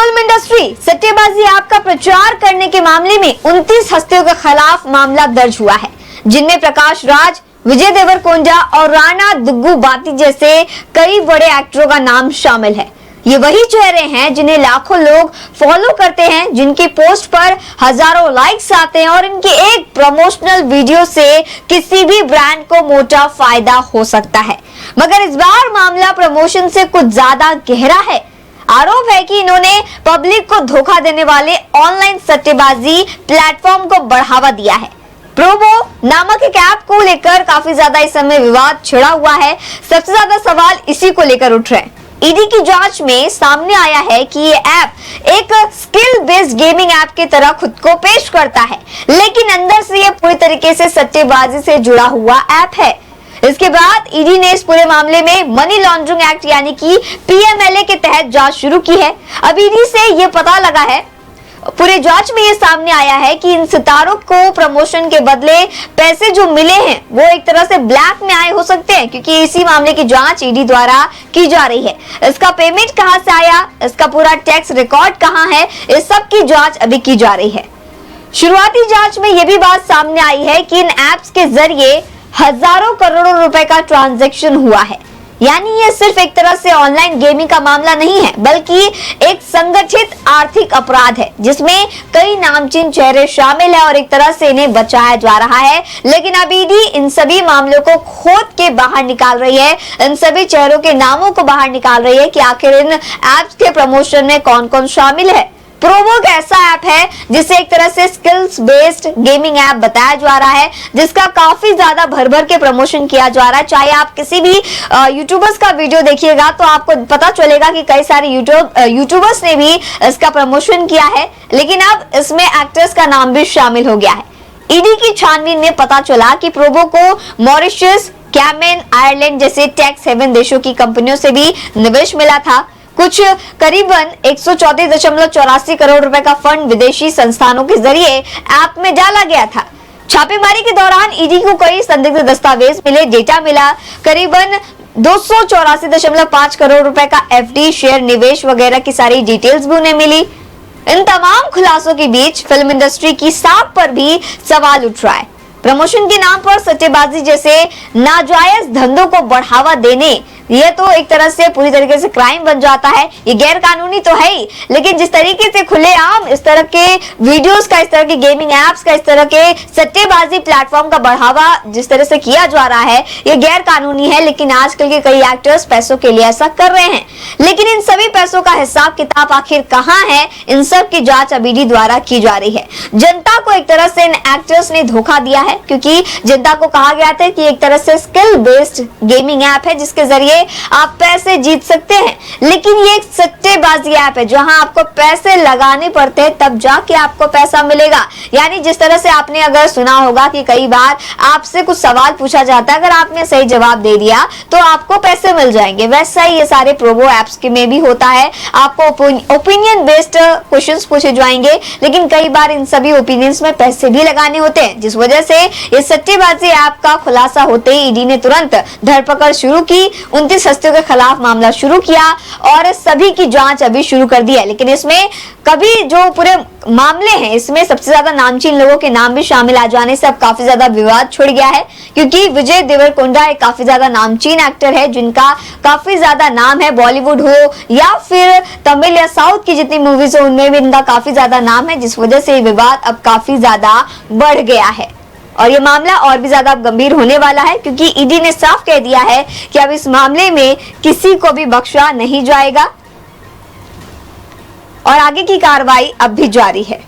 Film industry सट्टेबाजी app का प्रचार करने के मामले में 29 हस्तियों के खिलाफ मामला दर्ज हुआ है, जिनमें प्रकाश राज, विजय देवरकोंडा और राणा दुग्गुबाती जैसे कई बड़े एक्टरों का नाम शामिल है। ये वही चेहरे हैं जिन्हें लाखों लोग फॉलो करते हैं, जिनकी पोस्ट पर हजारों लाइक्स आते हैं और इनके एक प्रमोशनल वीडियो से किसी भी ब्रांड को मोटा फायदा हो सकता है। मगर इस बार मामला प्रमोशन से कुछ ज्यादा गहरा है। आरोप है कि इन्होंने पब्लिक को धोखा देने वाले ऑनलाइन सट्टेबाजी प्लेटफॉर्म को बढ़ावा दिया है। प्रोबो नामक एक ऐप को लेकर काफी ज्यादा इस समय विवाद छिड़ा हुआ है। सबसे ज्यादा सवाल इसी को लेकर उठ रहे हैं। ईडी की जांच में सामने आया है कि ये ऐप एक स्किल बेस्ड गेमिंग ऐप की तरह खुद को पेश करता है, लेकिन अंदर से ये पूरी तरीके से सट्टेबाजी से जुड़ा हुआ ऐप है। इसके बाद ईडी ने इस पूरे मामले में मनी लॉन्ड्रिंग एक्ट यानी कि पीएमएलए के तहत जांच शुरू की है। अब ईडी से ये पता लगा है, पूरे जांच में ये सामने आया है कि इन सितारों को प्रमोशन के बदले पैसे जो मिले हैं वो एक तरह से ब्लैक में आए हो सकते हैं, क्योंकि इसी मामले की जांच ईडी द्वारा की जा रही है। इसका पेमेंट कहां से आया, इसका पूरा टैक्स रिकॉर्ड कहां है, इस सब की जांच अभी की जा रही है। शुरुआती जांच में यह भी बात सामने आई है कि इन एप्स के जरिए हजारों करोड़ों रुपए का ट्रांजैक्शन हुआ है। यानी ये सिर्फ एक तरह से ऑनलाइन गेमिंग का मामला नहीं है, बल्कि एक संगठित आर्थिक अपराध है, जिसमें कई नामचीन चेहरे शामिल है और एक तरह से इन्हें बचाया जा रहा है। लेकिन अब ईडी इन सभी मामलों को खोद के बाहर निकाल रही है, इन सभी चेहरों के नामों को बाहर निकाल रही है कि आखिर इन एप्स के प्रमोशन में कौन कौन शामिल है। प्रोबो एक ऐसा ऐप है जिसे एक तरह से स्किल्स बेस्ड गेमिंग ऐप बताया जा रहा है, जिसका काफी ज्यादा भर भर के प्रमोशन किया जा रहा है। चाहे आप किसी भी यूट्यूबर्स का वीडियो देखिएगा तो आपको पता चलेगा कि कई सारे यूट्यूबर्स ने भी इसका प्रमोशन किया है, लेकिन अब इसमें एक्टर्स का नाम भी शामिल हो गया है। ईडी की छानबीन में पता चला कि प्रोबो को मॉरिशस, कैमन, आयरलैंड जैसे टैक्स हेवन देशों की कंपनियों से भी निवेश मिला था। कुछ करीबन 134.84 करोड़ रुपए का फंड विदेशी संस्थानों के जरिए ऐप में डाला गया था। छापेमारी के दौरान ईडी को कई संदिग्ध दस्तावेज मिले, डेटा मिला। करीबन 284.5 करोड़ रुपए का एफडी, शेयर निवेश वगैरह की सारी डिटेल्स भी उन्हें मिली। इन तमाम खुलासों के बीच फिल्म इंडस्ट्री की साख पर भी सवाल उठ रहा है। प्रमोशन के नाम पर सट्टेबाजी जैसे नाजायज धंधों को बढ़ावा देने, ये तो एक तरह से पूरी तरीके से क्राइम बन जाता है। ये गैर कानूनी तो है ही, लेकिन जिस तरीके से खुलेआम इस तरह के वीडियोस का, इस तरह के गेमिंग एप्स का, इस तरह के सट्टेबाजी प्लेटफॉर्म का बढ़ावा जिस तरह से किया जा रहा है, ये गैर कानूनी है। लेकिन आजकल के कई एक्टर्स पैसों के लिए ऐसा कर रहे हैं, लेकिन इन सभी पैसों का हिसाब किताब आखिर कहाँ है, इन सब की जांच अब ईडी द्वारा की जा रही है। जनता को एक तरह से इन एक्टर्स ने धोखा दिया है, क्योंकि जनता को कहा गया था कि एक तरह से स्किल बेस्ड गेमिंग ऐप है जिसके जरिए आप पैसे जीत सकते हैं, लेकिन ये एक सट्टेबाजी ऐप है जहां आपको पैसे लगाने पड़ते हैं, तब जाके आपको पैसा मिलेगा। यानी जिस तरह से आपने अगर सुना होगा कि कई बार आपसे कुछ सवाल पूछा जाता है, अगर आपने सही जवाब दे दिया तो आपको पैसे मिल जाएंगे, वैसा ही ये सारे प्रोबो ऐप्स के में भी होता है। आपको ओपिनियन बेस्ड क्वेश्चंस पूछे जाएंगे, लेकिन कई बार इन सभी ओपिनियंस में पैसे भी लगाने होते हैं, जिस वजह से ये सट्टेबाजी ऐप का खुलासा होते ही ईडी ने तुरंत धरपकड़ शुरू की, 29 हस्तियों के खिलाफ मामला शुरू किया और सभी की जांच अभी शुरू कर दी है। लेकिन इसमें कभी जो पूरे मामले हैं, इसमें सबसे ज्यादा नामचीन लोगों के नाम भी शामिल आ जाने से अब काफी ज्यादा विवाद छिड़ गया है, क्योंकि विजय देवरकोंडा एक काफी ज्यादा नामचीन एक्टर है जिनका काफी ज्यादा नाम है। बॉलीवुड हो या फिर तमिल या साउथ की जितनी मूवीज हो उनमें भी इनका काफी ज्यादा नाम है, जिस वजह से विवाद अब काफी ज्यादा बढ़ गया है और ये मामला और भी ज्यादा गंभीर होने वाला है, क्योंकि ईडी ने साफ कह दिया है कि अब इस मामले में किसी को भी बख्शा नहीं जाएगा और आगे की कार्रवाई अब भी जारी है।